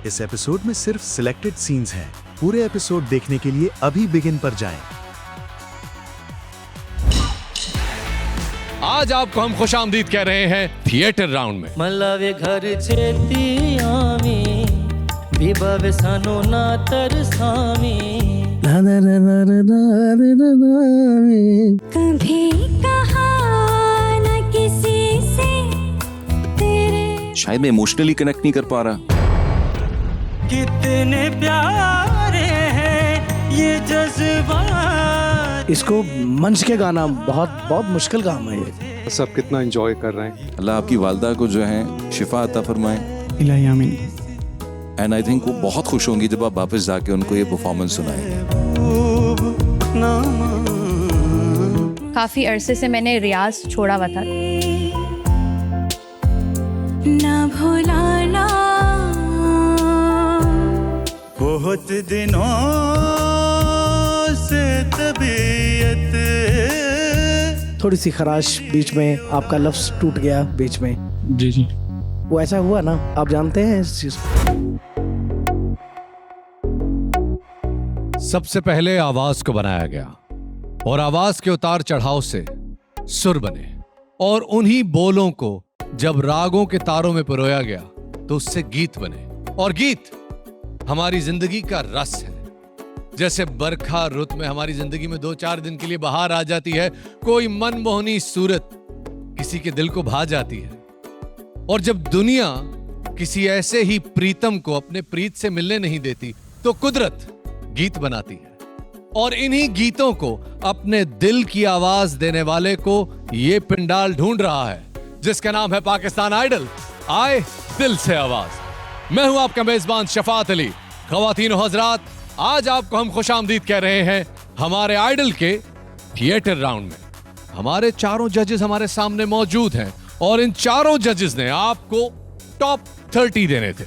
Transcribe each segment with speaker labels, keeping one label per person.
Speaker 1: इस एपिसोड में सिर्फ सिलेक्टेड सीन्स हैं। पूरे एपिसोड देखने के लिए अभी बिगिन पर जाएं।
Speaker 2: आज आपको हम खुशामदीद कह रहे हैं थिएटर राउंड में।
Speaker 3: मलावे घर छेती आवी विभव सानो ना तरसावी
Speaker 4: कभी कहा न किसी से तेरे
Speaker 5: शायद मैं इमोशनली कनेक्ट नहीं कर पा रहा।
Speaker 3: कितने प्यारे हैं ये जज्बात।
Speaker 6: इसको मंच के गाना बहुत मुश्किल काम है ये।
Speaker 7: सब कितना एंजॉय कर रहे हैं।
Speaker 5: अल्लाह आपकी वालदा को जो है शिफा अता फरमाए।
Speaker 6: इलाही आमीन।
Speaker 5: एंड आई थिंक वो बहुत खुश होंगी जब आप वापस जाके उनको ये परफॉर्मेंस सुनाएंगे।
Speaker 8: काफी अरसे से मैंने रियाज छोड़ा हुआ था।
Speaker 4: न भुलाना
Speaker 3: बहुत दिनों से तबीयत।
Speaker 6: थोड़ी सी खराश बीच में, आपका लफ्ज टूट गया बीच में।
Speaker 7: जी
Speaker 6: वो ऐसा हुआ ना, आप जानते हैं इस चीज को।
Speaker 2: सबसे पहले आवाज को बनाया गया और आवाज के उतार चढ़ाव से सुर बने और उन्हीं बोलों को जब रागों के तारों में पिरोया गया तो उससे गीत बने। और गीत हमारी जिंदगी का रस है। जैसे बरखा रुत में हमारी जिंदगी में 2-4 दिन के लिए बहार आ जाती है, कोई मनमोहनी सूरत किसी के दिल को भा जाती है। और जब दुनिया किसी ऐसे ही प्रीतम को अपने प्रीत से मिलने नहीं देती तो कुदरत गीत बनाती है। और इन्हीं गीतों को अपने दिल की आवाज देने वाले को ये पिंडाल ढूंढ रहा है जिसका नाम है पाकिस्तान आइडल। आए दिल से आवाज। मैं हूं आपका मेजबान शफात अली। ख्वातीन और हजरात, आज आपको हम खुशामदीद कह रहे हैं हमारे आइडल के थिएटर राउंड में। हमारे चारों जजेस हमारे सामने मौजूद हैं और इन चारों जजेस ने आपको टॉप 30 देने थे।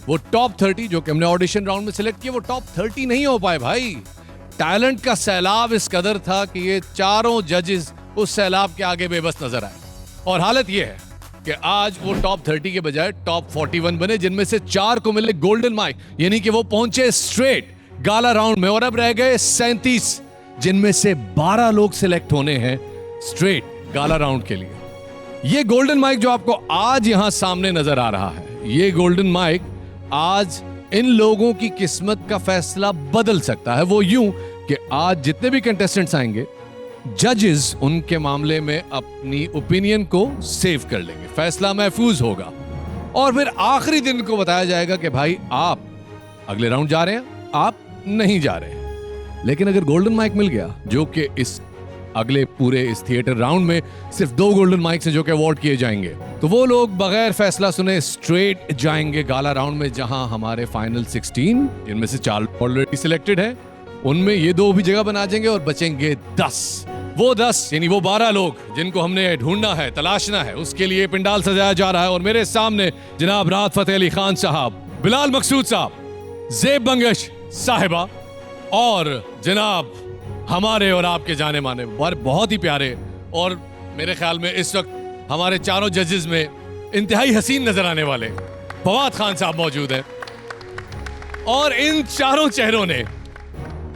Speaker 2: वो टॉप 30 जो कि हमने ऑडिशन राउंड में सिलेक्ट किए, वो टॉप 30 नहीं हो पाए भाई। टैलेंट का सैलाब इस कदर था कि ये चारों जजेस उस सैलाब के आगे बेबस नजर आए। और हालत ये है कि आज वो टॉप 30 के बजाय टॉप 41 बने, जिनमें से 4 को मिले गोल्डन माइक, यानी कि वो पहुंचे स्ट्रेट गाला राउंड में। और अब रह गए 37, जिनमें से 12 लोग सिलेक्ट होने हैं स्ट्रेट गाला राउंड के लिए। ये गोल्डन माइक जो आपको आज यहां सामने नजर आ रहा है, ये गोल्डन माइक आज इन लोगों की किस्मत का फैसला बदल सकता है। वो यूं कि आज जितने भी कंटेस्टेंट्स आएंगे, जजेस उनके मामले में अपनी ओपिनियन को सेव कर लेंगे, फैसला महफूज होगा। और फिर आखिरी दिन को बताया जाएगा कि भाई आप अगले राउंड जा रहे हैं, आप नहीं जा रहे हैं। लेकिन अगर गोल्डन माइक मिल गया, जो कि इस अगले पूरे इस थिएटर राउंड में सिर्फ 2 गोल्डन माइक्स हैं जो कि अवार्ड किए जाएंगे, तो वो लोग बगैर फैसला सुने स्ट्रेट जाएंगे गाला राउंड में, जहां हमारे फाइनल 16, जिनमें से 4 ऑलरेडी सिलेक्टेड है, उनमें ये 2 भी जगह बना जाएंगे और बचेंगे 10। वो 10 यानी वो 12 लोग जिनको हमने ढूंढना है, तलाशना है, उसके लिए पिंडाल सजाया जा रहा है। और मेरे सामने जनाब राहत फतेह अली खान साहब, बिलाल मकसूद साहब, ज़ेब बंगश साहिबा और जनाब हमारे और आपके जाने माने बहुत ही प्यारे और मेरे ख्याल में इस वक्त हमारे चारों जजेस में इंतहाई हसीन नजर आने वाले फवाद खान साहब मौजूद हैं। और इन चारों चेहरों ने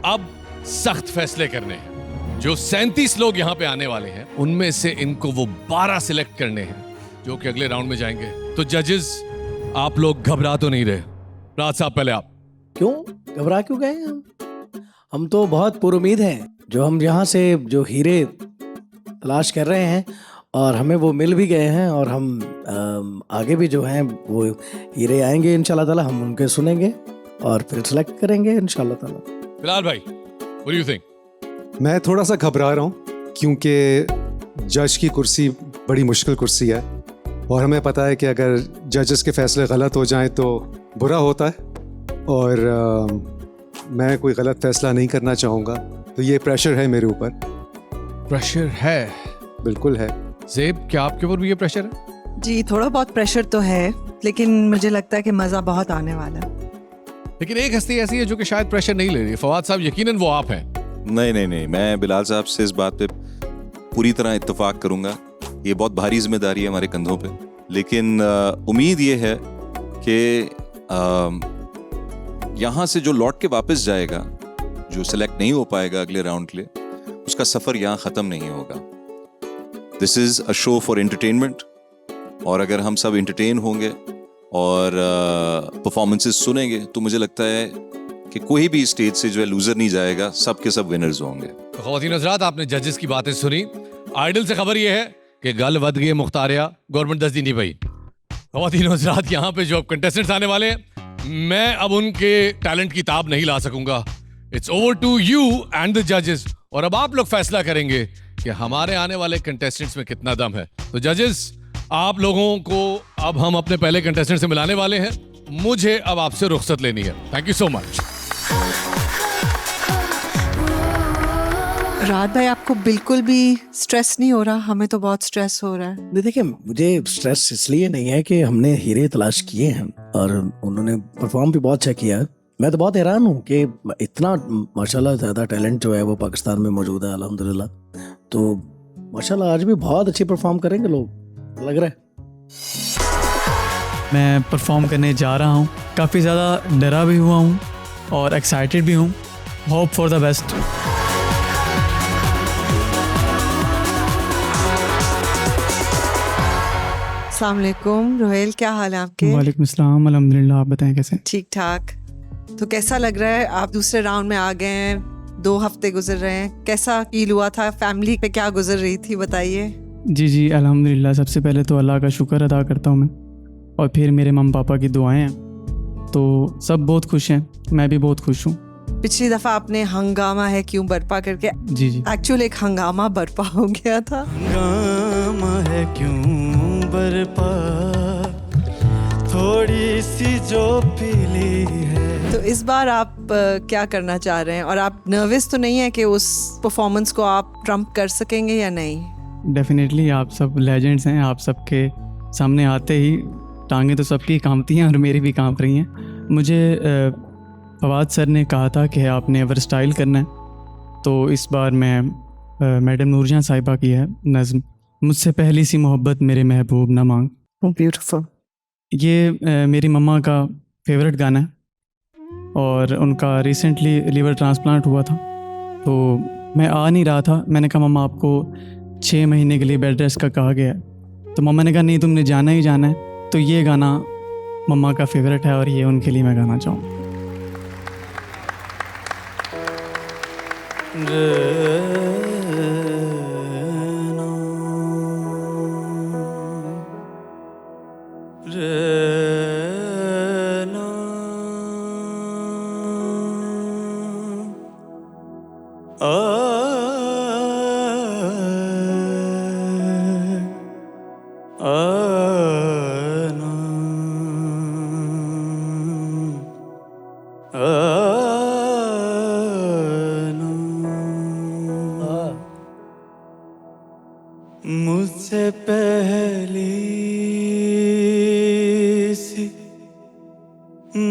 Speaker 2: अब सख्त फैसले करने हैं। जो 37 लोग यहां पे आने वाले हैं, उनमें से इनको वो 12 सिलेक्ट करने हैं जो कि अगले राउंड में जाएंगे। तो जजेस, आप लोग घबरा तो नहीं रहे? राज साहब, पहले आप।
Speaker 6: क्यों घबरा क्यों गए हम तो बहुत पुरुमीद हैं। जो हम यहाँ से जो हीरे तलाश कर रहे हैं और हमें वो मिल भी गए हैं, और हम आगे भी जो हैं वो हीरे आएंगे इंशाल्लाह ताला, हम उनके सुनेंगे और फिर सिलेक्ट करेंगे इंशाल्लाह ताला।
Speaker 2: बिलाल भाई, व्हाट डू यू थिंक?
Speaker 7: मैं थोड़ा सा घबरा रहा हूँ क्योंकि जज की कुर्सी बड़ी मुश्किल कुर्सी है और हमें पता है कि अगर जजेस के फैसले गलत हो जाएं तो बुरा होता है, और मैं कोई गलत फैसला नहीं करना चाहूँगा, तो ये प्रेशर है मेरे ऊपर।
Speaker 2: प्रेशर है?
Speaker 7: बिल्कुल है।
Speaker 2: ज़ेब, क्या आपके ऊपर भी ये प्रेशर है?
Speaker 9: जी, थोड़ा बहुत प्रेशर तो है, लेकिन मुझे लगता है कि मज़ा बहुत आने वाला है।
Speaker 2: लेकिन एक हस्ती ऐसी है जो कि शायद प्रेशर नहीं ले रही। फवाद साहब, यकीनन वो आप हैं।
Speaker 5: नहीं, मैं बिलाल साहब से इस बात पे पूरी तरह इत्तेफाक करूंगा। ये बहुत भारी जिम्मेदारी है हमारे कंधों पे, लेकिन उम्मीद ये है कि यहाँ से जो लौट के वापस जाएगा, जो सिलेक्ट नहीं हो पाएगा अगले राउंड के लिए, उसका सफर यहाँ खत्म नहीं होगा। This is a show for entertainment, और अगर हम सब एंटरटेन होंगे और परफॉर्मेंसेस सुनेंगे तो मुझे लगता है कि कोई भी स्टेज से जो है लूजर नहीं जाएगा, सब के सब विनर्स होंगे।
Speaker 2: ख़वातीन हज़रात, आपने जजेस की बातें सुनी। आइडल से खबर यह है कि गल वध गई मुख्तारिया, गवर्नमेंट दस दी नहीं पाई। ख़वातीन हज़रात, यहाँ पे जो अब कंटेस्टेंट्स आने वाले हैं, मैं अब उनके टैलेंट की ताब नहीं ला सकूंगा। It's over to you and the जजेस, और अब आप लोग फैसला करेंगे कि हमारे आने वाले कंटेस्टेंट्स में कितना दम है। तो जजेस, आप लोगों को अब हम अपने पहले कंटेस्टेंट से मिलाने वाले हैं। मुझे अब आपसे रुख्सत लेनी है। Thank you so much.
Speaker 9: राहत भाई, आपको बिल्कुल भी स्ट्रेस नहीं हो रहा? हमें तो बहुत स्ट्रेस हो रहा है।
Speaker 6: देखिए, मुझे स्ट्रेस इसलिए नहीं है कि हमने हीरे तलाश किए हैं और उन्होंने परफॉर्म भी बहुत अच्छा किया। मैं तो बहुत हैरान हूँ कि इतना माशाल्लाह ज़्यादा टैलेंट जो है वो पाकिस्तान में मौजूद है, अल्हम्दुलिल्लाह। तो माशाल्लाह आज भी बहुत अच्छी परफॉर्म करेंगे लोग, लग रहा है।
Speaker 10: मैं परफॉर्म करने जा रहा हूँ, काफ़ी ज़्यादा डरा भी हुआ हूँ और एक्साइटेड भी हूँ। Hope for the best.
Speaker 9: अस्सलाम वालेकुम रोहेल, क्या हाल है आपके?
Speaker 10: वालेकुम अस्सलाम, अल्हम्दुलिल्लाह। आप बताएं कैसे?
Speaker 9: ठीक ठाक। तो कैसा लग रहा है, आप दूसरे राउंड में आ गए हैं, 2 हफ्ते गुजर रहे हैं, कैसा फील हुआ था? फैमिली पे क्या गुजर रही थी, बताइए।
Speaker 10: जी अल्हम्दुलिल्लाह। सबसे पहले तो अल्लाह का शुक्र अदा करता हूँ मैं, और फिर मेरे मम्मी पापा की दुआएं हैं, तो सब बहुत खुश हैं, मैं भी बहुत खुश हूँ।
Speaker 9: पिछली दफ़ा आपने हंगामा है क्यों बर्पा करके,
Speaker 10: जी
Speaker 9: एक्चुअली एक हंगामा बर्पा हो गया था।
Speaker 3: हंगामा है क्यों बर्पा, थोड़ी सी जो पीली है।
Speaker 9: तो इस बार आप क्या करना चाह रहे हैं, और आप नर्वस तो नहीं है कि उस परफॉर्मेंस को आप ट्रम्प कर सकेंगे या नहीं?
Speaker 10: डेफिनेटली, आप सब लेजेंड्स हैं, आप सबके सामने आते ही टांगें तो सबकी कांपती हैं और मेरी भी कांप रही हैं। मुझे फवाद सर ने कहा था कि आपने एवर स्टाइल करना है, तो इस बार मैं मैडम नूरजहां साहिबा की है नज़्म, मुझसे पहली सी मोहब्बत मेरे महबूब ना मांग।
Speaker 9: ब्यूटीफुल।
Speaker 10: ये मेरी मम्मा का फेवरेट गाना है, और उनका रिसेंटली लीवर ट्रांसप्लांट हुआ था, तो मैं आ नहीं रहा था। मैंने कहा मम्मा आपको 6 महीने के लिए बेड रेस्ट का कहा गया है, तो मम्मा ने कहा नहीं, तुमने जाना ही जाना है। तो ये गाना मम्मा का फेवरेट है और ये उनके लिए मैं गाना चाहूँ।
Speaker 3: मुझसे पहली सी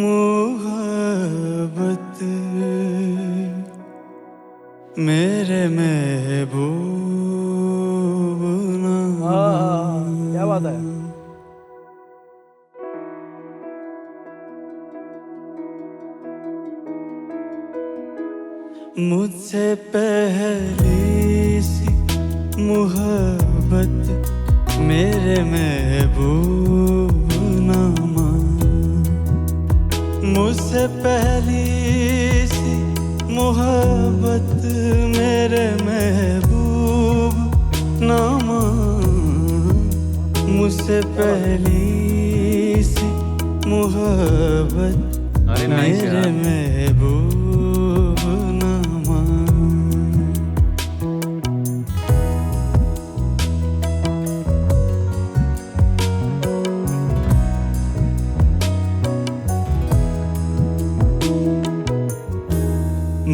Speaker 3: मोहब्बत मेरे महबूब ना।
Speaker 6: क्या बात है।
Speaker 3: मुझसे पहली सी मोहब्बत मेरे महबूब ना मान, मुझसे पहली सी मोहब्बत मेरे महबूब ना मान, मुझसे पहली सी मोहब्बत मेरे महबूब ना मान।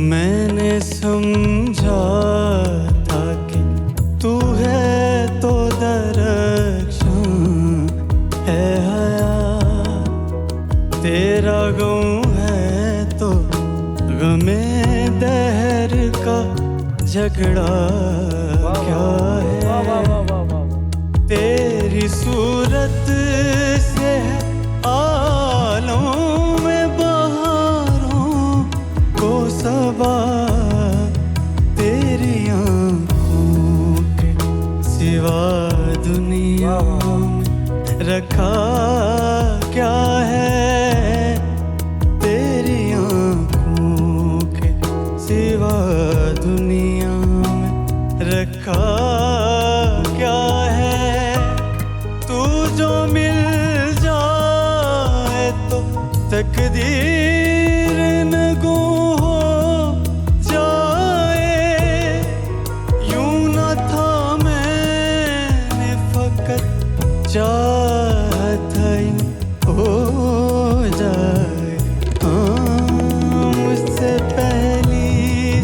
Speaker 3: मैंने समझा था कि तू है तो दरख्शां है हया, तेरा गम है तो गमे दहर का झगड़ा क्या है, तेरी सूरत से है आलों में बहारों शोभा तेरी आँखों के सिवा दुनिया में रखा क्या है, तेरी आँखों के सिवा दुनिया में रखा क्या है। तू जो मिल जाए तो तकदीर नगो हो जाए। यूं न था मैंने फकत चाहत यूं हो जाए। हाँ, मुझसे पहली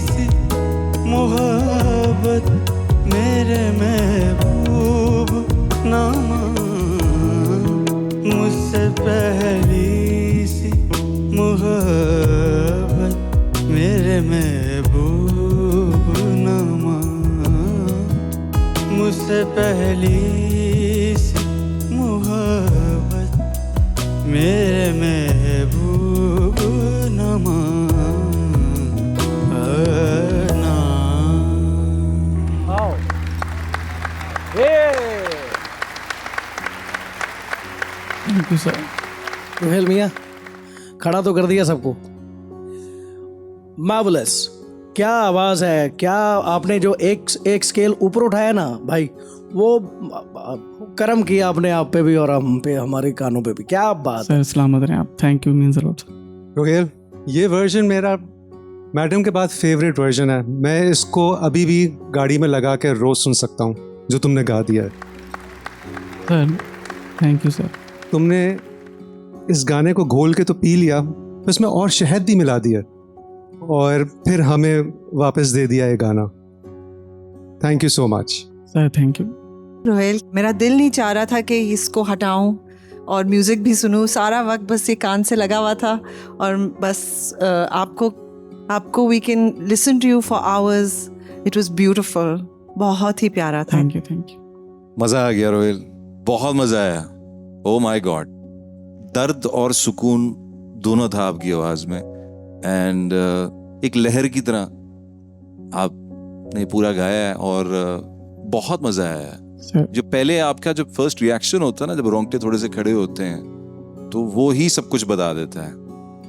Speaker 3: सी मोहब्बत मेरे महबूब ना मान, मुझसे पहली सी मोहब्बत मेरे महबूब ना मान, मुझसे पहली सी मोहब्बत मेरे महबूब ना मान।
Speaker 10: Thank you sir.
Speaker 6: रोहेल मियाँ, खड़ा तो कर दिया सबको। मार्वलस, क्या आवाज़ है, क्या आपने जो एक स्केल ऊपर उठाया ना भाई, वो करम किया आपने आप पे भी और हम पे, हमारे कानों पे भी। क्या बात
Speaker 10: सर, सलामत रहें आप। Thank you, means a lot.
Speaker 7: Rohel, ये वर्जन मेरा मैडम के बाद फेवरेट वर्जन है। मैं इसको अभी भी गाड़ी में लगा के रोज सुन सकता हूँ जो तुमने गा दिया है।
Speaker 10: Sir, thank you sir.
Speaker 7: तुमने इस गाने को घोल के तो पी लिया, उसमें और शहद भी मिला दिया और फिर हमें वापस दे दिया ये गाना। Thank you so much
Speaker 10: sir. Thank you
Speaker 9: Rohel, मेरा दिल नहीं चाह रहा था कि इसको हटाऊं और म्यूज़िक भी सुनूं। सारा वक्त बस ये कान से लगा हुआ था और बस आपको we can listen to you for hours. It was beautiful, बहुत ही प्यारा था।
Speaker 10: Thank you.
Speaker 5: मजा आ गया रोहिल, बहुत मजा आया। ओ माय गॉड, दर्द और सुकून दोनों था आपकी आवाज में। एंड एक लहर की तरह आपने पूरा गाया है और बहुत मजा आया है। जो पहले आपका जब फर्स्ट रिएक्शन होता है ना, जब रोंगटे थोड़े से खड़े होते हैं, तो वो ही सब कुछ बता देता है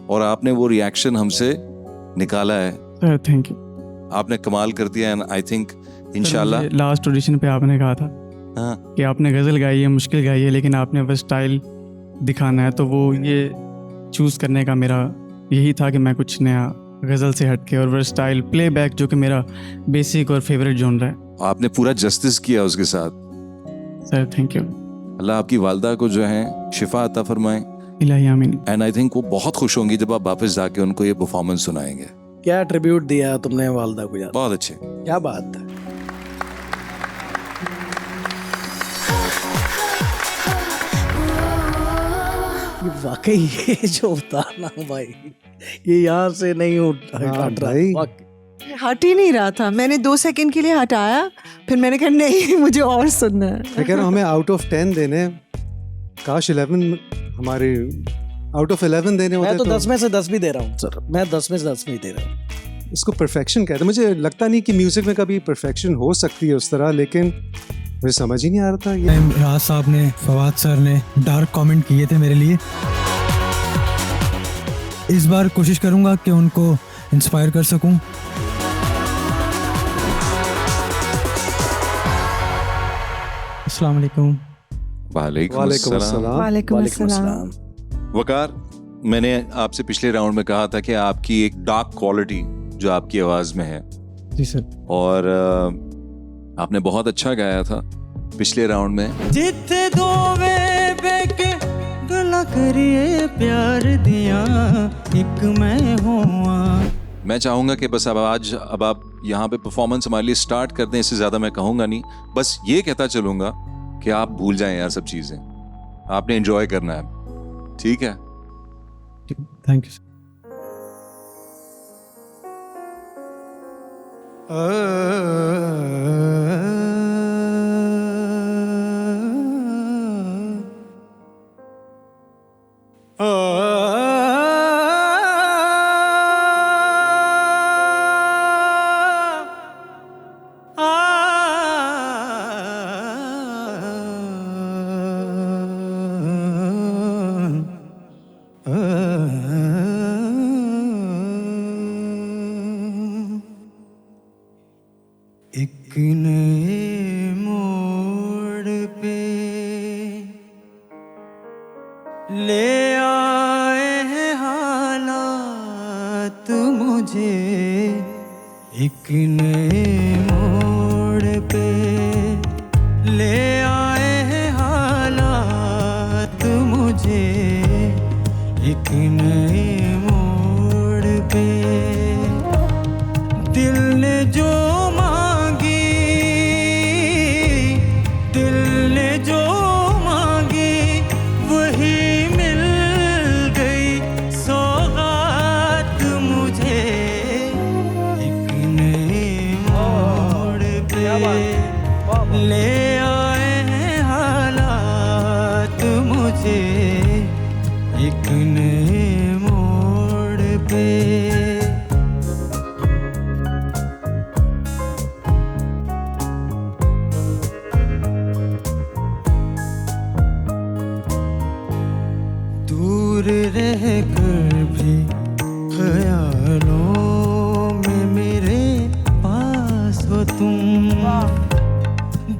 Speaker 5: और आपने वो रिएक्शन हमसे निकाला है।
Speaker 10: थैंक यू,
Speaker 5: आपने कमाल कर दिया। एंड आई थिंक इंशाल्लाह
Speaker 10: लास्ट ऑडिशन पे आपने कहा था कि आपने गज़ल गाई है, मुश्किल गाई है, लेकिन आपने बस स्टाइल दिखाना है। तो वो ये चूज़ करने का मेरा यही था कि मैं कुछ नया गज़ल से हटके और वर्सटाइल प्लेबैक, जो कि मेरा बेसिक और फेवरेट जॉनर है।
Speaker 5: आपने पूरा जस्टिस किया उसके साथ।
Speaker 10: Sir thank you.
Speaker 5: अल्लाह आपकी वालदा को जो है शिफा अता फरमाए।
Speaker 10: इलाही आमीन।
Speaker 5: एंड आई थिंक वो बहुत खुश होंगी जब आप वापस जाके उनको ये परफॉर्मेंस सुनाएंगे।
Speaker 6: क्या ट्रिब्यूट दिया तुमने वालदा को यार,
Speaker 5: बहुत अच्छे।
Speaker 6: क्या बात है। वाकई ये जो उतारना भाई, ये यहाँ से नहीं हट रहा,
Speaker 9: हट ही नहीं रहा था। मैंने 2 सेकंड के लिए हटाया, फिर मैंने कहा नहीं मुझे और सुनना है।
Speaker 7: मैं कह रहा हूँ हमें आउट ऑफ 10 देने, काश 11 हमारे आउट ऑफ 11 देने होते।
Speaker 6: मैं तो 10 में से 10 भी दे रहा हूँ सर, मैं 10 में से 10 भी दे रहा हूँ।
Speaker 7: इसको परफेक्शन कहते हैं। मुझे लगता नहीं कि म्यूजिक में कभी परफेक्शन हो सकती है उस तरह, लेकिन मुझे समझ ही नहीं आ रहा था ये।
Speaker 11: राज साहब ने, फवाद सर ने डार्क कमेंट किए थे मेरे लिए। इस बार कोशिश करूंगा कि उनको इंस्पायर कर सकूं। अस्सलाम वालेकुम।
Speaker 5: वालेकुम
Speaker 9: अस्सलाम।
Speaker 5: वकार, मैंने आपसे पिछले राउंड में कहा था कि आपकी एक डार्क क्वालिटी जो आपकी आवाज में है।
Speaker 10: जी सर।
Speaker 5: और आपने बहुत अच्छा गाया था पिछले राउंड में।
Speaker 3: जिथे दोवे बेके गला करिए प्यार दिया, एक मैं हुआ।
Speaker 5: मैं चाहूंगा कि बस अब आप यहाँ पे परफॉर्मेंस हमारे लिए स्टार्ट कर दें। इससे ज्यादा मैं कहूंगा नहीं, बस ये कहता चलूंगा कि आप भूल जाएं यार सब चीजें, आपने एंजॉय करना है। ठीक है,
Speaker 10: थैंक यू।
Speaker 3: एक नए मोड़ पे ले आए हैं हालात मुझे, एक नए मोड़ पे ले आए हैं हालात मुझे, एक नए मोड़ पे दिल ने जो मांगी, दिल ने जो मांगी वही मिल गई सौगात मुझे, एक नए मोड़ पे ले आए हैं हालात मुझे, एक नए मोड़ पे। दूर रह कर भी ख्यालों में मेरे पास हो तुम,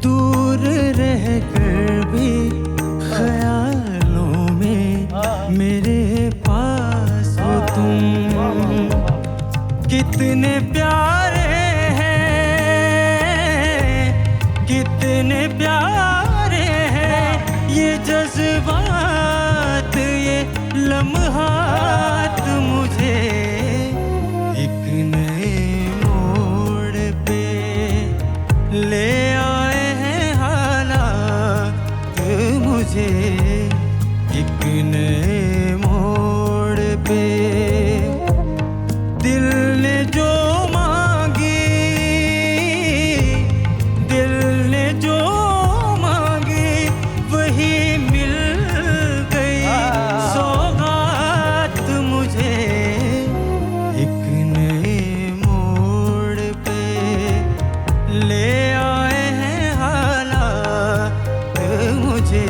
Speaker 3: दूर रह कर भी ख्यालों में मेरे पास हो तुम, कितने प्यारे हैं, कितने प्यारे हैं ये जज्बात, ये लम्हात मुझे, एक नए मोड़ पे ले आए हैं हालात मुझे, एक नए मोड़ पे दिल ने जो मांगी, दिल ने जो मांगी वही मिल गई सौगात मुझे, एक नए मोड़ पे ले आए हैं हालात मुझे,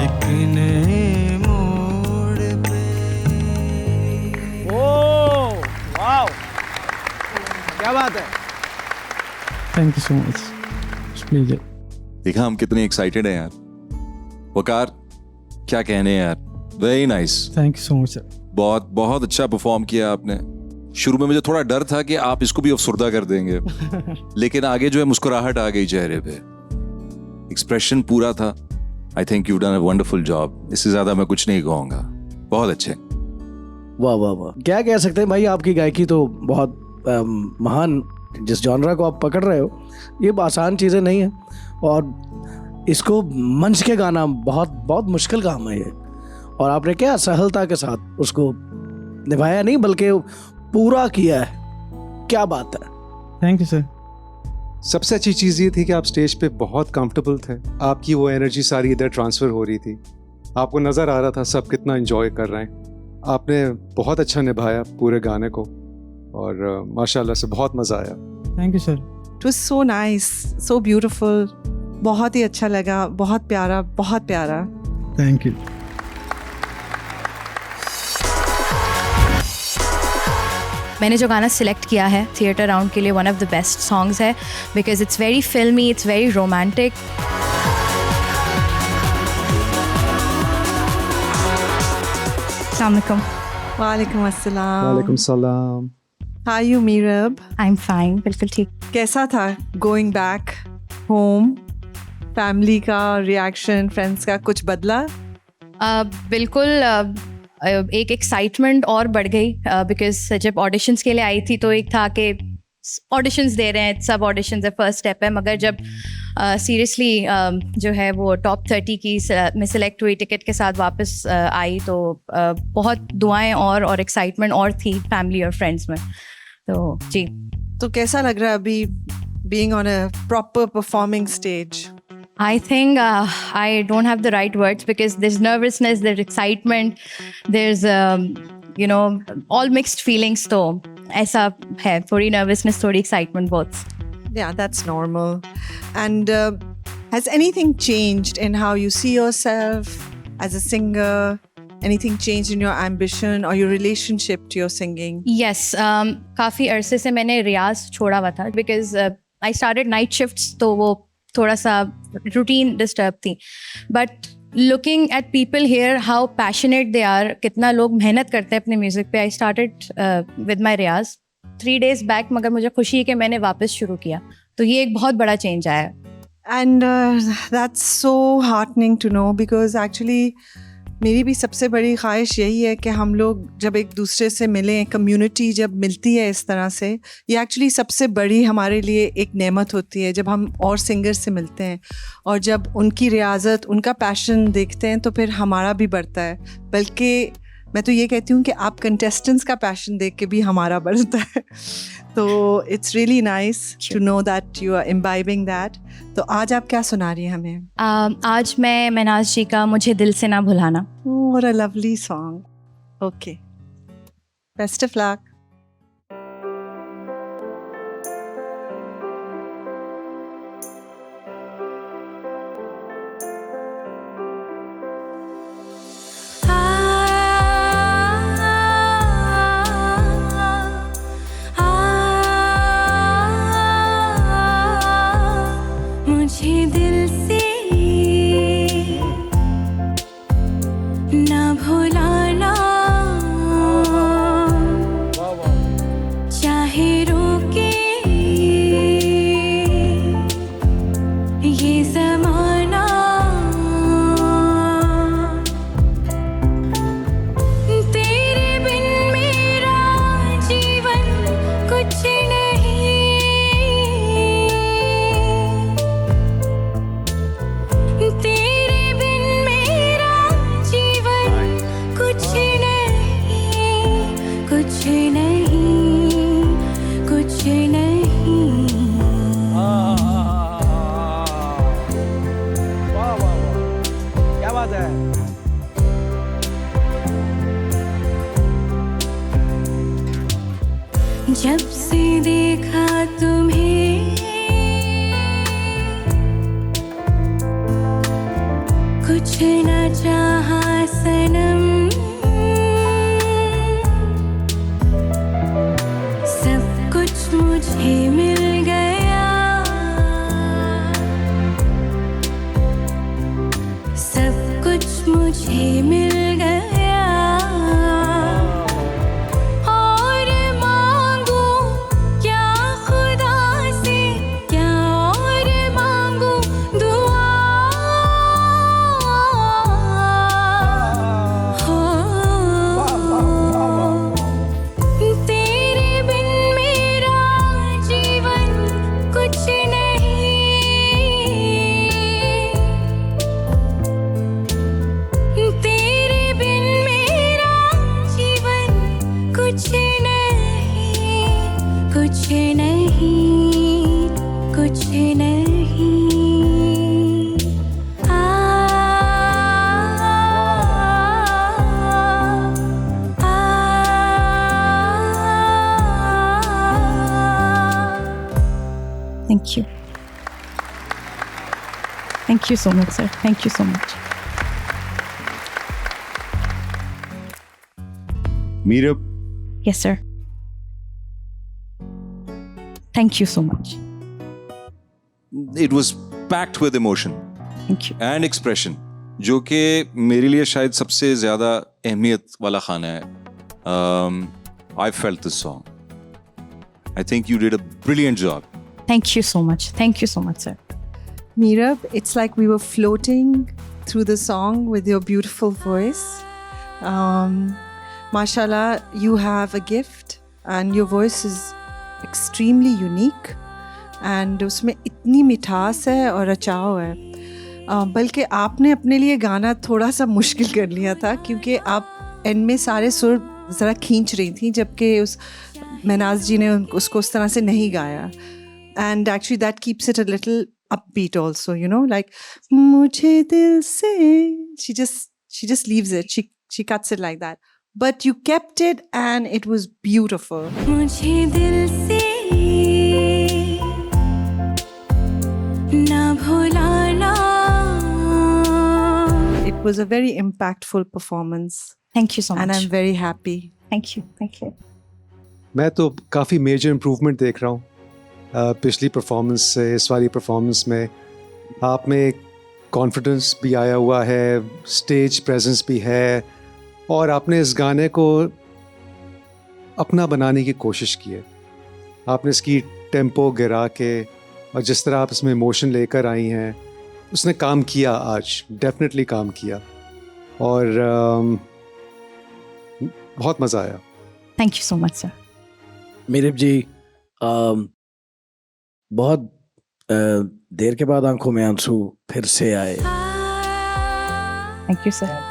Speaker 3: एक नए मोड़ पे।
Speaker 6: क्या बात है।
Speaker 10: Thank you so much, please.
Speaker 5: देखा हम कितने एक्साइटेड हैं यार। वकार, क्या कहने हैं यार, very nice.
Speaker 10: Thank you so much sir.
Speaker 5: बहुत बहुत अच्छा परफॉर्म किया आपने। शुरू में मुझे थोड़ा डर था कि आप इसको भी अफसुर्दा कर देंगे लेकिन आगे जो है मुस्कुराहट आ गई चेहरे पे, एक्सप्रेशन पूरा था। I think you done a wonderful job. इससे ज्यादा मैं कुछ नहीं कहूंगा, बहुत अच्छे।
Speaker 6: वाह वाह वाह, क्या कह सकते हैं भाई, आपकी गायकी तो बहुत महान, जिस जॉनरा को आप पकड़ रहे हो ये आसान चीज़ें नहीं है, और इसको मंच के गाना बहुत बहुत मुश्किल काम है ये, और आपने क्या सहलता के साथ उसको निभाया, नहीं बल्कि पूरा किया है। क्या बात है।
Speaker 10: Thank you sir.
Speaker 7: सबसे अच्छी चीज़ ये थी कि आप स्टेज पे बहुत कंफर्टेबल थे, आपकी वो एनर्जी सारी इधर ट्रांसफ़र हो रही थी, आपको नज़र आ रहा था सब कितना एंजॉय कर रहे हैं। आपने बहुत अच्छा निभाया पूरे गाने को, और माशाल्लाह से बहुत मज़ा आया।
Speaker 10: Thank you sir.
Speaker 9: It was so nice, so beautiful, बहुत ही अच्छा लगा, बहुत प्यारा, बहुत प्यारा।
Speaker 11: Thank you.
Speaker 8: मैंने जो गाना सिलेक्ट किया है थिएटर राउंड के लिए, one of the best songs है, because it's very filmi, it's very romantic. अस्सलाम वालेकुम।
Speaker 9: वालेकुम अस्सलाम।
Speaker 7: वालेकुम सलाम।
Speaker 9: How are you Meerab?
Speaker 8: I am fine, बिल्कुल ठीक।
Speaker 9: कैसा था गोइंग बैक होम? फैमिली का रिएक्शन, फ्रेंड्स का कुछ बदला?
Speaker 8: बिल्कुल एक एक्साइटमेंट और बढ़ गई, बिकॉज जब ऑडिशंस के लिए आई थी तो एक था कि ऑडिशंस दे रहे हैं, सब ऑडिशंस है, फर्स्ट स्टेप है, मगर जब सीरियसली जो है वो टॉप 30 की में सिलेक्ट हुई, टिकट के साथ वापस आई, तो बहुत दुआएं और एक्साइटमेंट और थी फैमिली और फ्रेंड्स में। तो जी,
Speaker 9: तो कैसा लग रहा है अभी being on a proper performing stage?
Speaker 8: I think I don't have the right words, because there's nervousness, there's excitement, there's all mixed feelings. तो ऐसा है, थोड़ी nervousness, थोड़ी excitement, both.
Speaker 9: Yeah, that's normal. And has anything changed in how you see yourself as a singer? Anything changed in your ambition or your relationship to your singing?
Speaker 8: Yes, काफ़ी अरसे से मैंने रियाज छोड़ा हुआ था, because I started night shifts, तो वो थोड़ा सा रूटीन डिस्टर्ब थी. But looking at people here, how passionate they are, कितना लोग मेहनत करते हैं अपने म्यूज़िक पे. I started with my riyaz 3 days back, मगर मुझे खुशी है कि मैंने वापस शुरू किया. तो ये एक बहुत बड़ा चेंज आया है.
Speaker 9: And that's so heartening to know, because actually मेरी भी सबसे बड़ी ख्वाहिश यही है कि हम लोग जब एक दूसरे से मिलें, कम्युनिटी जब मिलती है इस तरह से, ये एक्चुअली सबसे बड़ी हमारे लिए एक नेमत होती है जब हम और सिंगर से मिलते हैं, और जब उनकी रियाजत, उनका पैशन देखते हैं तो फिर हमारा भी बढ़ता है. बल्कि मैं तो ये कहती हूँ कि आप कंटेस्टेंट्स का पैशन देख के भी हमारा बढ़ता है. तो it's really nice to know that you are imbibing that. तो आज आप क्या सुना रही हैं हमें?
Speaker 8: आज मैं महनाज जी का मुझे दिल से ना भुलाना.
Speaker 9: What a lovely song. Okay. Best of luck.
Speaker 4: मुझे दिल से ना भुलाना, चाहे रोके ये ज़माना. तेरे बिन मेरा जीवन कुछ नहीं, तेरे बिन मेरा जीवन कुछ नहीं, कुछ नहीं, कुछ नहीं.
Speaker 3: क्या बात है?
Speaker 4: जब से देखा तुम्हें कुछ न चाहा सनम, सब कुछ मुझे मिल गया, सब कुछ मुझे मिल गया. और मांगू क्या खुदा से, क्या और मांगू दुआ हो. तेरे बिन मेरा जीवन कुछ नहीं, तेरे बिन मेरा जीवन कुछ नहीं, कुछ नहीं, कुछ नहीं. Thank you. Thank you so much, sir. Thank you so much.
Speaker 5: Meerup,
Speaker 8: Yes, sir. Thank you so much.
Speaker 5: it was packed with emotion
Speaker 8: Thank you.
Speaker 5: and expression, जो कि मेरे लिए शायद सबसे ज़्यादा अहमियत वाला खाना है. I felt this song. I think you did a brilliant job.
Speaker 8: Thank you so much. Thank you so much, sir.
Speaker 9: Meerup, it's like we were floating through the song with your beautiful voice. Mashallah, you have a gift and your voice is extremely unique. And उसमें इतनी मिठास है और अचाव है. बल्कि आपने अपने लिए गाना थोड़ा सा मुश्किल कर लिया था, क्योंकि आप एंड में सारे सुर ज़रा खींच रही थी, जबकि उस महनाज जी ने उसको उस तरह से नहीं गाया. And actually that keeps it a little upbeat also, you know, like मुझे दिल से, she just leaves it, she cuts it like that, but you kept it and it was beautiful.
Speaker 4: मुझे दिल से ना भुलाना.
Speaker 9: It was a very impactful performance
Speaker 8: Thank you so much.
Speaker 9: and I'm very happy.
Speaker 8: Thank you. Thank you.
Speaker 7: मैं तो काफ़ी major improvement देख रहा हूँ. पिछली परफॉर्मेंस से इस वाली परफॉर्मेंस में आप में कॉन्फिडेंस भी आया हुआ है, स्टेज प्रेजेंस भी है, और आपने इस गाने को अपना बनाने की कोशिश की है। आपने इसकी टेम्पो गिरा के और जिस तरह आप इसमें इमोशन लेकर आई हैं, उसने काम किया, आज डेफिनेटली काम किया, और बहुत मज़ा आया।
Speaker 4: Thank you so much sir.
Speaker 6: Meerab ji, बहुत देर के बाद आंखों में आंसू फिर से आए।
Speaker 4: Thank you sir.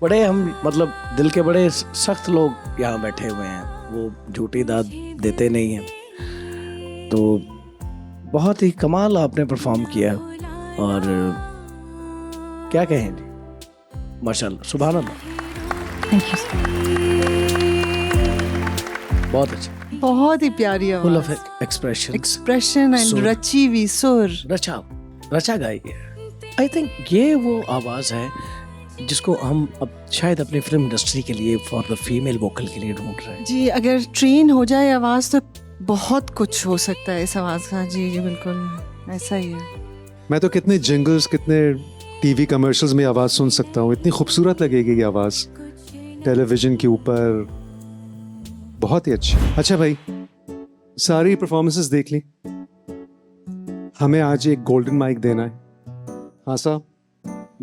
Speaker 6: बड़े हम मतलब दिल के बड़े सख्त लोग यहाँ बैठे हुए हैं, वो झूठी दाद देते नहीं हैं। तो बहुत ही कमाल आपने परफॉर्म किया, और क्या कहें जी, माशाल्लाह, सुभान अल्लाह।
Speaker 4: Thank you sir.
Speaker 6: बहुत अच्छा,
Speaker 9: बहुत ही प्यारी
Speaker 6: फुल
Speaker 9: आवाज,
Speaker 6: ऑफ एक्सप्रेशन,
Speaker 9: एक्सप्रेशन एंड
Speaker 6: सुर।
Speaker 9: रची हुई सुर।
Speaker 6: रचा गाई है। आई थिंक ये वो आवाज़ है जिसको हम अब शायद अपनी फिल्म इंडस्ट्री के लिए, फॉर द फीमेल वोकल के लिए ढूंढ रहे हैं।
Speaker 9: जी, अगर ट्रेन हो जाए आवाज तो बहुत कुछ हो सकता है इस आवाज का। जी जी बिल्कुल ऐसा ही है।
Speaker 7: मैं तो कितने जिंगल्स, कितने टीवी कमर्शियल्स में आवाज़ सुन सकता हूँ, इतनी खूबसूरत लगेगी ये आवाज़ टेलीविज़न के ऊपर, बहुत ही अच्छी। अच्छा भाई, सारी परफॉर्मेंसेस देख ली, हमें आज एक गोल्डन माइक देना है। हाँ साहब।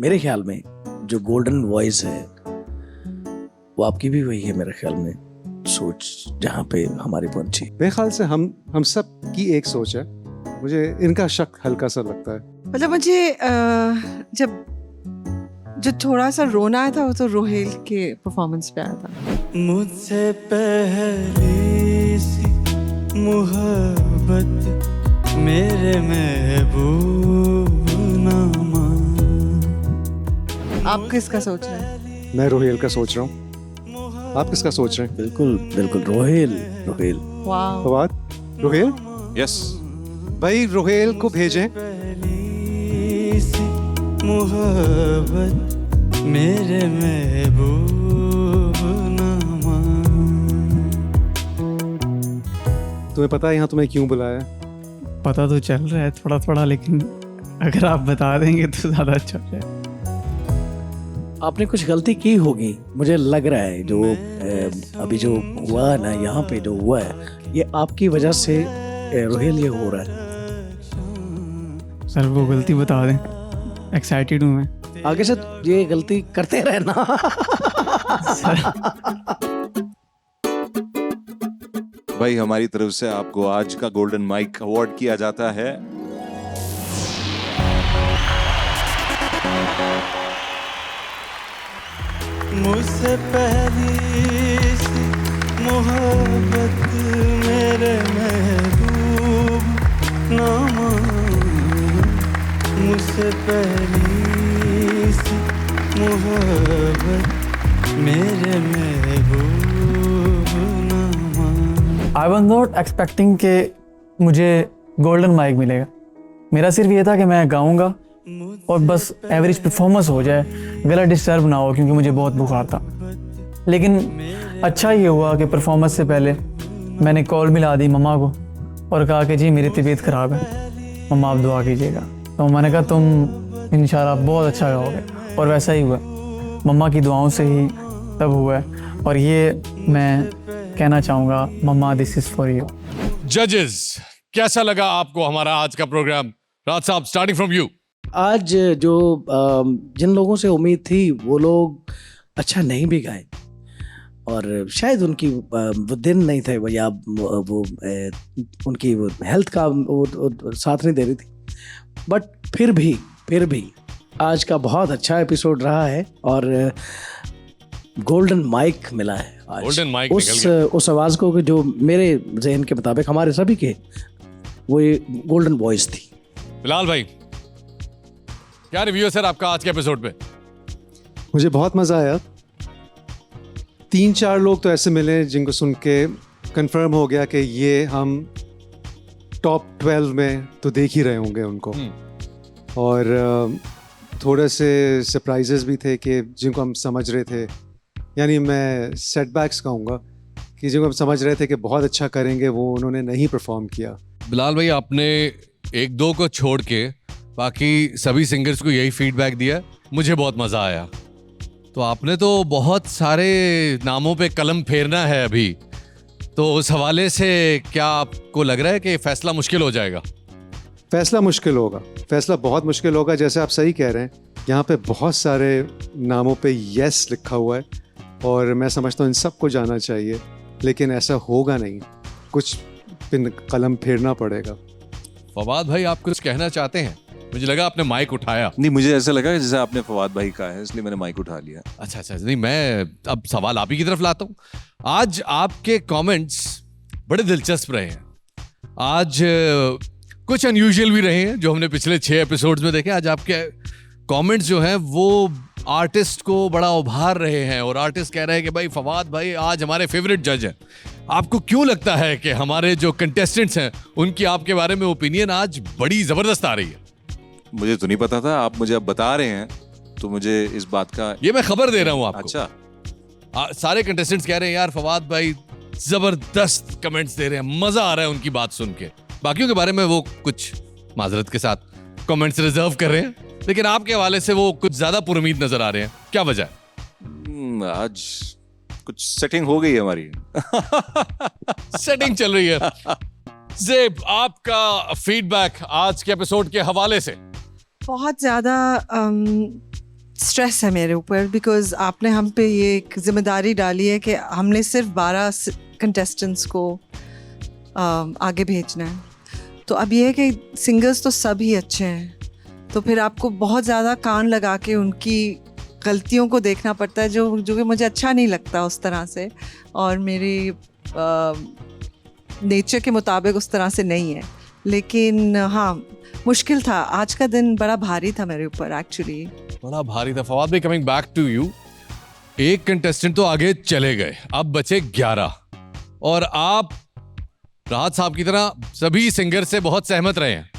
Speaker 6: मेरे ख्याल में जो गोल्डन वॉइस है वो आपकी भी वही है मेरे ख्याल में, सोच जहाँ पे हमारी पहुंची।
Speaker 7: मेरे ख्याल से हम सब की एक सोच है, मुझे इनका शक हल्का सा लगता है।
Speaker 9: मतलब मुझे जब जो थोड़ा सा रोना आया था वो तो रोहेल के परफॉर्मेंस पे आया था।
Speaker 3: मुझसे पहली सी मोहब्बत मेरे महबूब नामा।
Speaker 9: आप किसका सोच रहे हैं?
Speaker 7: मैं रोहेल का सोच रहा हूँ, आप किसका सोच रहे हैं?
Speaker 6: बिल्कुल बिल्कुल रोहेल।
Speaker 9: वाह,
Speaker 7: फवाद, रोहेल।
Speaker 5: यस
Speaker 7: भाई रोहेल को भेजें।
Speaker 3: पहली सी मोहब्बत मेरे महबूब नामा।
Speaker 7: तुम्हें पता है यहाँ तुम्हें क्यों बुलाया?
Speaker 10: पता तो चल रहा है थोड़ा थोड़ा, लेकिन अगर आप बता देंगे तो ज़्यादा अच्छा हो जाए।
Speaker 6: आपने कुछ गलती की होगी, मुझे लग रहा है, जो अभी जो हुआ है ना यहाँ पे जो हुआ है, ये आपकी वजह से रोहेल ये हो रहा है।
Speaker 10: सर वो गलती बता दें, एक्साइटेड हूँ मैं।
Speaker 6: आगे से ये गलती करते रहना।
Speaker 5: भाई, हमारी तरफ से आपको आज का गोल्डन माइक अवार्ड किया जाता है।
Speaker 3: मुझसे पहली सी मोहब्बत मेरे महबूब नामा। मुझसे पहली सी मोहब्बत मेरे महबूब नामा।
Speaker 10: आई वॉज नॉट एक्सपेक्टिंग कि मुझे गोल्डन माइक मिलेगा। मेरा सिर्फ ये था कि मैं गाऊंगा और बस एवरेज परफॉर्मेंस हो जाए, गला डिस्टर्ब ना हो, क्योंकि मुझे बहुत बुखार था। लेकिन अच्छा ये हुआ कि परफॉर्मेंस से पहले मैंने कॉल मिला दी मम्मा को और कहा कि जी मेरी तबीयत ख़राब है, मम्मा आप दुआ कीजिएगा। तो मैंने कहा तुम इंशाल्लाह बहुत अच्छा गाओगे, और वैसा ही हुआ। मम्मा की दुआओं से ही तब हुआ है, और ये मैं कहना चाहूँगा, मम्मा दिस इज़ फॉर यू।
Speaker 2: जजेस, कैसा लगा आपको हमारा आज का प्रोग्राम? राज साहब, स्टार्टिंग फ्रॉम यू।
Speaker 6: आज जो जिन लोगों से उम्मीद थी वो लोग अच्छा नहीं भी गाए, और शायद उनकी वो दिन नहीं थे या वो उनकी वो हेल्थ का वो साथ नहीं दे रही थी। बट फिर भी आज का बहुत अच्छा एपिसोड रहा है, और गोल्डन माइक मिला है आज।
Speaker 2: गोल्डन माइक निकल गया।
Speaker 6: उस आवाज़ को जो मेरे जहन के मुताबिक, हमारे सभी के, वो गोल्डन वॉइस थी।
Speaker 2: बिलाल भाई, क्या रिव्यू है सर आपका आज के एपिसोड पे?
Speaker 7: मुझे बहुत मज़ा आया। 3-4 लोग तो ऐसे मिले जिनको सुन के कंफर्म हो गया कि ये हम टॉप 12 में तो देख ही रहे होंगे उनको, और थोड़े से सरप्राइजेस भी थे कि जिनको हम समझ रहे थे। यानी मैं सेटबैक्स कहूँगा कि जो हम समझ रहे थे कि बहुत अच्छा करेंगे वो उन्होंने नहीं परफॉर्म किया।
Speaker 2: बिलाल भाई, आपने एक दो को छोड़ के बाकी सभी सिंगर्स को यही फीडबैक दिया, मुझे बहुत मजा आया। तो आपने तो बहुत सारे नामों पे कलम फेरना है अभी, तो उस हवाले से क्या आपको लग रहा है कि फैसला मुश्किल हो जाएगा?
Speaker 7: फैसला मुश्किल होगा, फैसला बहुत मुश्किल होगा। जैसे आप सही कह रहे हैं, यहाँ पे बहुत सारे नामों पे यस लिखा हुआ है और मैं समझता हूँ इन सबको जाना चाहिए, लेकिन ऐसा होगा नहीं, कुछ पिन कलम फेरना पड़ेगा।
Speaker 2: फवाद भाई, आप कुछ कहना चाहते हैं? मुझे लगा आपने माइक उठाया।
Speaker 5: नहीं, मुझे ऐसा लगा जैसे आपने फवाद भाई कहा है, इसलिए मैंने माइक उठा लिया।
Speaker 2: अच्छा, नहीं, मैं अब सवाल आप ही की तरफ लाता हूँ। आज आपके कमेंट्स बड़े दिलचस्प रहे हैं, आज कुछ अनयूजुअल भी रहे हैं जो हमने पिछले 6 एपिसोड्स में देखे। आज आपके कमेंट्स जो हैं वो आर्टिस्ट को बड़ा उभार रहे हैं और आर्टिस्ट कह रहे हैं कि भाई फवाद भाई आज हमारे फेवरेट जज हैं। आपको क्यों लगता है कि हमारे जो कंटेस्टेंट्स हैं उनकी आपके बारे में ओपिनियन आज बड़ी जबरदस्त आ रही है?
Speaker 5: मुझे तो नहीं पता था, आप मुझे अब बता रहे हैं तो मुझे इस बात का,
Speaker 2: ये मैं खबर दे रहा हूँ आपको।
Speaker 5: अच्छा,
Speaker 2: सारे कंटेस्टेंट्स कह रहे हैं यार फवाद भाई जबरदस्त कमेंट्स दे रहे हैं, मजा आ रहा है उनकी बात सुन के। बाकियों के बारे में वो कुछ माजरत के साथ कमेंट्स रिजर्व कर रहे हैं, लेकिन आपके हवाले से वो कुछ ज्यादा पुरुमीद नजर आ रहे हैं। क्या वजह है?
Speaker 5: आज कुछ सेटिंग हो गई है हमारी।
Speaker 2: सेटिंग चल रही है। ज़ेब, आपका फीडबैक आज के एपिसोड के हवाले से?
Speaker 9: बहुत ज़्यादा स्ट्रेस है मेरे ऊपर, बिकॉज आपने हम पे ये एक जिम्मेदारी डाली है कि हमने सिर्फ 12 कंटेस्टेंट्स को आगे भेजना है। तो अब ये है कि सिंगर्स तो सब ही अच्छे हैं, तो फिर आपको बहुत ज़्यादा कान लगा के उनकी गलतियों को देखना पड़ता है, जो कि मुझे अच्छा नहीं लगता उस तरह से, और मेरी नेचर के मुताबिक उस तरह से नहीं है। लेकिन हाँ, मुश्किल था। आज का दिन बड़ा भारी था मेरे ऊपर, एक्चुअली
Speaker 2: बड़ा भारी था। फवाद भाई, कमिंग बैक टू यू, एक कंटेस्टेंट तो आगे चले गए, अब बचे 11 और आप राहत साहब की तरह सभी सिंगर से बहुत सहमत रहे हैं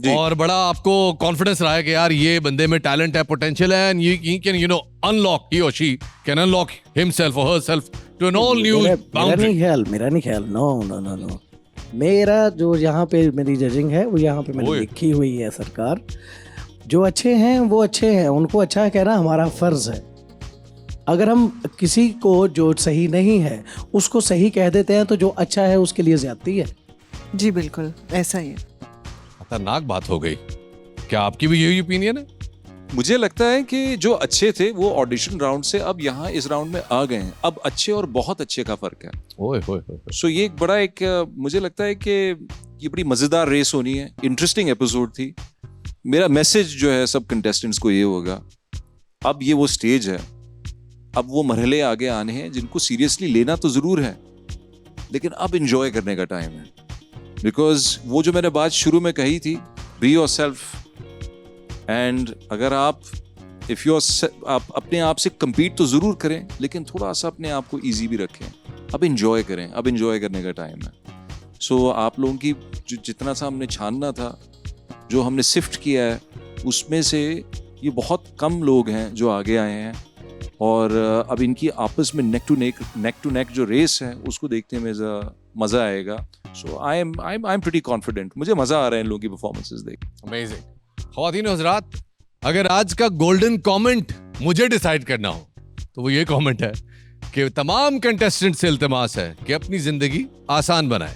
Speaker 2: और बड़ा आपको कॉन्फिडेंस रहा है कि यार ये बंदे में टैलेंट है, पोटेंशियल है, and he can unlock, he और शी कैन अनलॉक हिमसेल्फ और herself to an all new boundary.
Speaker 6: मेरा नहीं ख्याल, नो। मेरा जो यहाँ पे मेरी जजिंग है वो यहाँ पे मैंने लिखी हुई है। सरकार, जो अच्छे हैं वो अच्छे हैं, उनको अच्छा कहना हमारा फर्ज है। अगर हम किसी को जो सही नहीं है उसको सही कह देते हैं तो जो अच्छा है उसके लिए ज्यादती है।
Speaker 9: जी बिल्कुल, ऐसा ही है।
Speaker 2: खतरनाक बात हो गई। क्या आपकी भी यही ओपिनियन है?
Speaker 5: मुझे लगता है कि जो अच्छे थे वो ऑडिशन राउंड से अब यहाँ इस राउंड में आ गए हैं। अब अच्छे और बहुत अच्छे का फर्क है। सो ये एक बड़ा मुझे लगता है कि ये बड़ी मजेदार रेस होनी है, इंटरेस्टिंग एपिसोड थी। मेरा मैसेज जो है सब कंटेस्टेंट्स को ये होगा, अब ये वो स्टेज है, अब वो मरहले आगे आने हैं जिनको सीरियसली लेना तो जरूर है, लेकिन अब इंजॉय करने का टाइम है। बिकॉज वो जो मैंने बात शुरू में कही थी, बी योरसेल्फ, एंड अगर आप आप अपने आप से compete तो जरूर करें, लेकिन थोड़ा सा अपने आप को ईजी भी रखें। अब इंजॉय करें, अब इंजॉय करने का टाइम है। सो आप लोगों की जितना सा हमने छानना था, जो हमने सिफ्ट किया है, उसमें से ये बहुत कम लोग हैं जो आगे आए हैं, और अब इनकी आपस में नेक टू नेक जो रेस है उसको देखने में मजा आएगा। सो आई एम प्रीटी कॉन्फिडेंट। मुझे मजा आ रहा है इन लोगों की परफॉर्मेंसेस देख।
Speaker 2: अमेजिंग। ख्वातीन हज़रात, अगर आज का गोल्डन कमेंट मुझे डिसाइड करना हो तो वो ये कमेंट है कि तमाम कंटेस्टेंट से इल्तिमास है कि अपनी जिंदगी आसान बनाएं,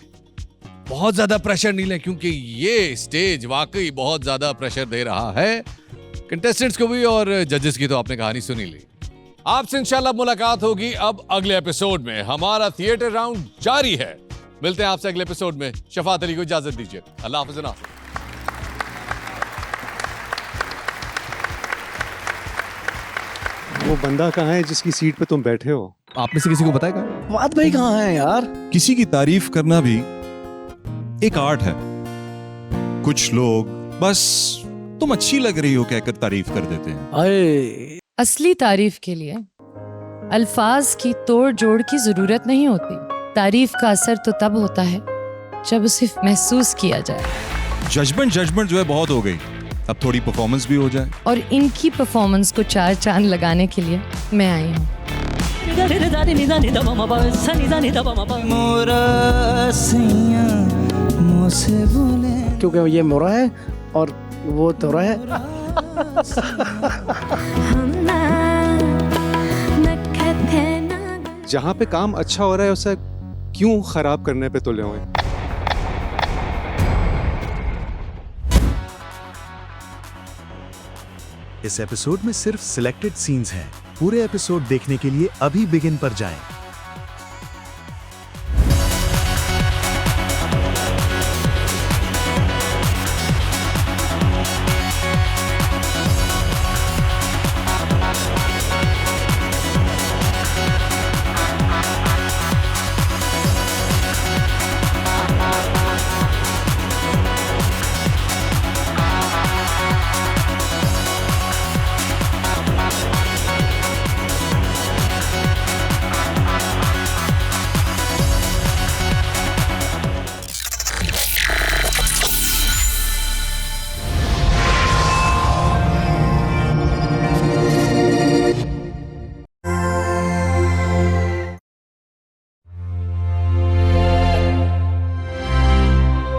Speaker 2: बहुत ज्यादा प्रेशर नहीं लें, क्योंकि ये स्टेज वाकई बहुत ज्यादा प्रेशर दे रहा है कंटेस्टेंट्स को भी, और जजेस की तो आपने कहानी सुनी ली। आपसे इंशाल्लाह मुलाकात होगी अब अगले एपिसोड में। हमारा थिएटर राउंड जारी है। मिलते हैं आपसे अगले एपिसोड में। शफात अली को इजाजत दीजिए। अल्लाह हाफ़िज़।
Speaker 7: वो बंदा कहाँ है जिसकी सीट पे तुम बैठे हो?
Speaker 2: आप में से किसी को बताएगा?
Speaker 6: फवाद भाई कहाँ है यार?
Speaker 12: किसी की तारीफ करना भी एक आर्ट है। कुछ लोग बस तुम अच्छी लग रही हो कहकर तारीफ कर देते हैं।
Speaker 13: असली तारीफ के लिए अल्फाज की तोड़ जोड़ की जरूरत नहीं होती। तारीफ का असर तो तब होता है जब उसे महसूस किया जाए।
Speaker 12: जजमेंट जो है बहुत हो गई, अब थोड़ी परफॉर्मेंस भी हो जाए।
Speaker 13: और इनकी परफॉर्मेंस को 4 चांद लगाने के लिए मैं आई हूँ।
Speaker 3: मोरा सैया मुझसे बोले
Speaker 6: क्योंकि ये मोरा है और वो तोरा है।
Speaker 7: जहाँ पे काम अच्छा हो रहा है उसे क्यों खराब करने पे तुले हुए?
Speaker 1: इस एपिसोड में सिर्फ सिलेक्टेड सीन्स हैं। पूरे एपिसोड देखने के लिए अभी बिगिन पर जाएं।